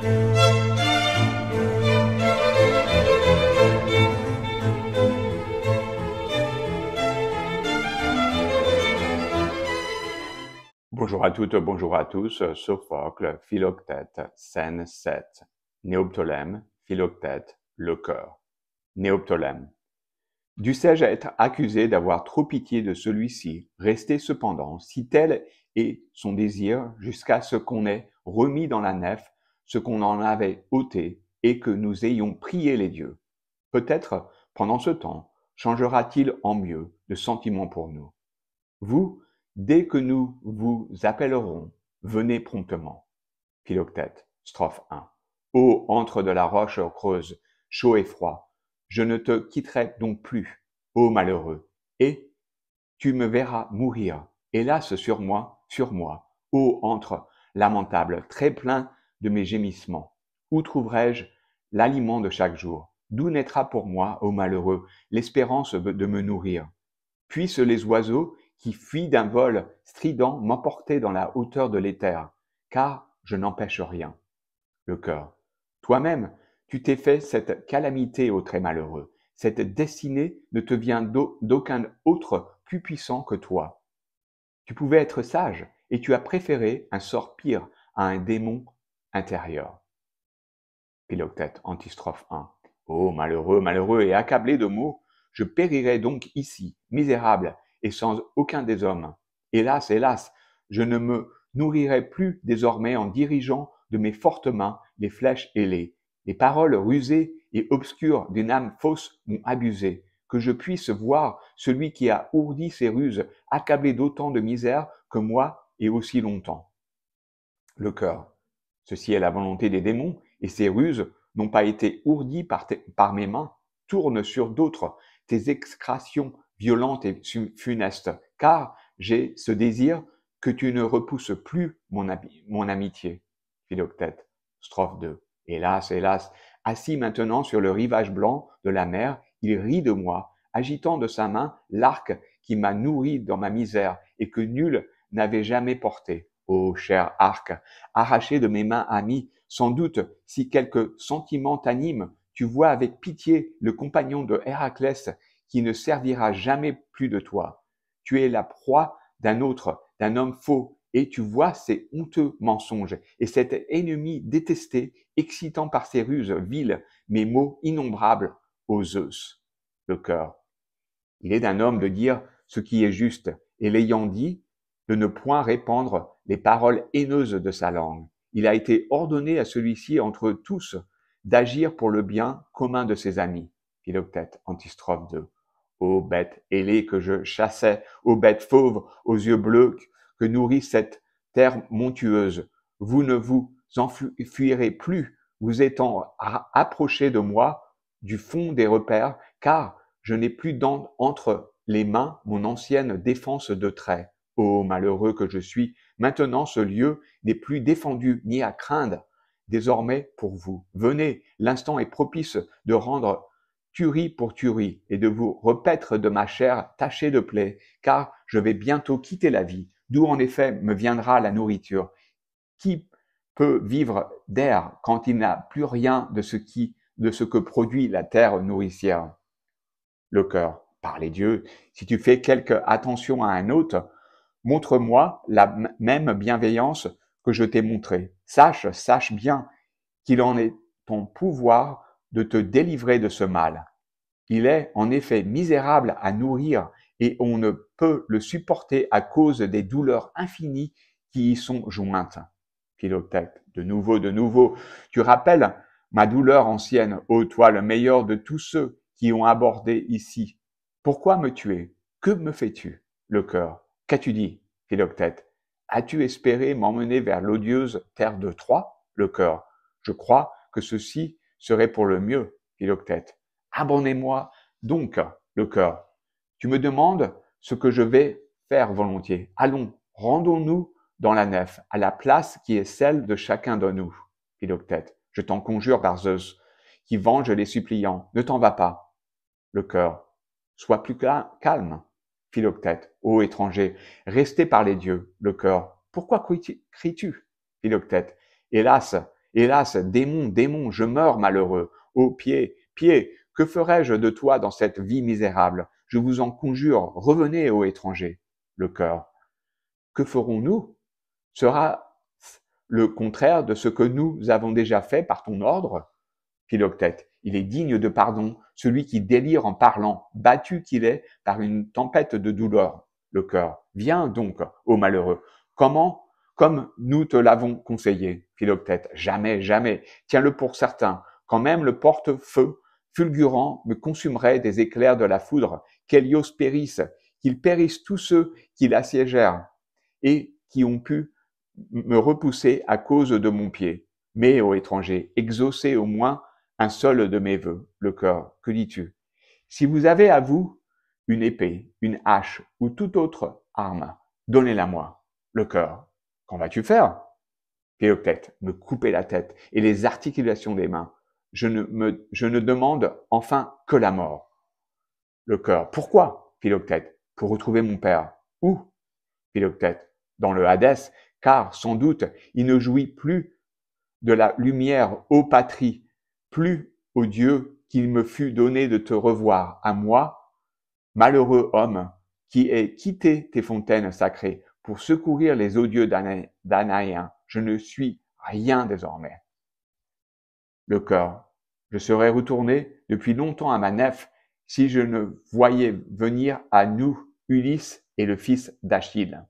Bonjour à toutes, bonjour à tous, Sophocle, Philoctète, scène 7. Néoptolème, Philoctète, le cœur. Néoptolème. Dussé-je être accusé d'avoir trop pitié de celui-ci, resté cependant, si tel est son désir, jusqu'à ce qu'on ait remis dans la nef ce qu'on en avait ôté, et que nous ayons prié les dieux. Peut-être, pendant ce temps, changera-t-il en mieux de sentiment pour nous. Vous, dès que nous vous appellerons, venez promptement. Philoctète, strophe 1. Ô antre de la roche creuse, chaud et froid, je ne te quitterai donc plus, ô malheureux, et tu me verras mourir, hélas sur moi, ô antre lamentable, très plein de mes gémissements. Où trouverai-je l'aliment de chaque jour? D'où naîtra pour moi, ô malheureux, l'espérance de me nourrir? Puissent les oiseaux qui fuient d'un vol strident m'emporter dans la hauteur de l'éther, car je n'empêche rien. Le cœur. Toi-même, tu t'es fait cette calamité, ô très malheureux. Cette destinée ne te vient d'aucun autre plus puissant que toi. Tu pouvais être sage, et tu as préféré un sort pire à un démon intérieur. Philoctète, antistrophe 1. Ô malheureux, malheureux et accablé de maux, je périrai donc ici, misérable et sans aucun des hommes. Hélas, hélas, je ne me nourrirai plus désormais en dirigeant de mes fortes mains les flèches ailées. Les paroles rusées et obscures d'une âme fausse m'ont abusé. Que je puisse voir celui qui a ourdi ses ruses, accablé d'autant de misère que moi et aussi longtemps. Le cœur. Ceci est la volonté des démons, et ces ruses n'ont pas été ourdies par mes mains. Tourne sur d'autres tes excrations violentes et funestes, car j'ai ce désir que tu ne repousses plus mon amitié. Philoctète, strophe 2. Hélas, hélas, assis maintenant sur le rivage blanc de la mer, il rit de moi, agitant de sa main l'arc qui m'a nourri dans ma misère et que nul n'avait jamais porté. Ô cher arc, arraché de mes mains amies, sans doute, si quelque sentiment t'anime, tu vois avec pitié le compagnon de Héraclès qui ne servira jamais plus de toi. Tu es la proie d'un autre, d'un homme faux, et tu vois ses honteux mensonges, et cet ennemi détesté, excitant par ses ruses viles mes mots innombrables aux Zeus. Le cœur. Il est d'un homme de dire ce qui est juste, et l'ayant dit, de ne point répandre les paroles haineuses de sa langue. Il a été ordonné à celui-ci entre tous d'agir pour le bien commun de ses amis. Philoctète, antistrophe 2. Ô bêtes ailées que je chassais, ô bêtes fauves aux yeux bleus que nourrit cette terre montueuse, vous ne vous enfuirez plus, vous étant approchés de moi du fond des repères, car je n'ai plus entre les mains mon ancienne défense de trait. Ô malheureux que je suis, maintenant ce lieu n'est plus défendu ni à craindre. Désormais pour vous, venez, l'instant est propice de rendre tuerie pour tuerie et de vous repaître de ma chair tachée de plaies, car je vais bientôt quitter la vie, d'où en effet me viendra la nourriture. Qui peut vivre d'air quand il n'a plus rien de ce que produit la terre nourricière? Le cœur. Par les dieux, si tu fais quelque attention à un autre, montre-moi la même bienveillance que je t'ai montrée. Sache bien qu'il en est ton pouvoir de te délivrer de ce mal. Il est en effet misérable à nourrir et on ne peut le supporter à cause des douleurs infinies qui y sont jointes. Philoctète, de nouveau, tu rappelles ma douleur ancienne, ô toi le meilleur de tous ceux qui ont abordé ici. Pourquoi me tuer? Que me fais-tu? Le cœur. Qu'as-tu dit? Philoctète. As-tu espéré m'emmener vers l'odieuse terre de Troie? Le cœur. Je crois que ceci serait pour le mieux. Philoctète. Abonnez-moi donc, le cœur. Tu me demandes ce que je vais faire volontiers. Allons, rendons-nous dans la nef, à la place qui est celle de chacun de nous. Philoctète. Je t'en conjure par Zeus, qui venge les suppliants. Ne t'en vas pas. Le cœur. Sois plus calme. Philoctète. Ô étranger, resté par les dieux. Le cœur. Pourquoi cries-tu? Philoctète. Hélas, Hélas, démon, démon, je meurs malheureux. Ô pied, pied, que ferais-je de toi dans cette vie misérable? Je vous en conjure, revenez, ô étranger. Le cœur. Que ferons-nous? Sera le contraire de ce que nous avons déjà fait par ton ordre? Philoctète. Il est digne de pardon, celui qui délire en parlant, battu qu'il est par une tempête de douleur. Le cœur. Viens donc, ô malheureux. Comment? Comme nous te l'avons conseillé. Philoctète. Jamais, jamais. Tiens-le pour certain. Quand même le porte-feu fulgurant me consumerait des éclairs de la foudre, qu'Hélios périsse, qu'ils périssent tous ceux qui l'assiégèrent et qui ont pu me repousser à cause de mon pied. Mais, ô étranger, exaucez au moins un seul de mes vœux. Le cœur. Que dis-tu? Si vous avez à vous une épée, une hache ou toute autre arme, donnez-la moi. Le cœur. Qu'en vas-tu faire? Philoctète. Me couper la tête et les articulations des mains. Je ne demande enfin que la mort. Le cœur. Pourquoi? Philoctète. Pour retrouver mon père. Où? Philoctète. Dans le Hadès, car, sans doute, il ne jouit plus de la lumière, ô patrie, plus, ô Dieu, qu'il me fût donné de te revoir, à moi, malheureux homme, qui ai quitté tes fontaines sacrées pour secourir les odieux Danaïens. Je ne suis rien désormais. Le cœur. Je serais retourné depuis longtemps à ma nef si je ne voyais venir à nous Ulysse et le fils d'Achille.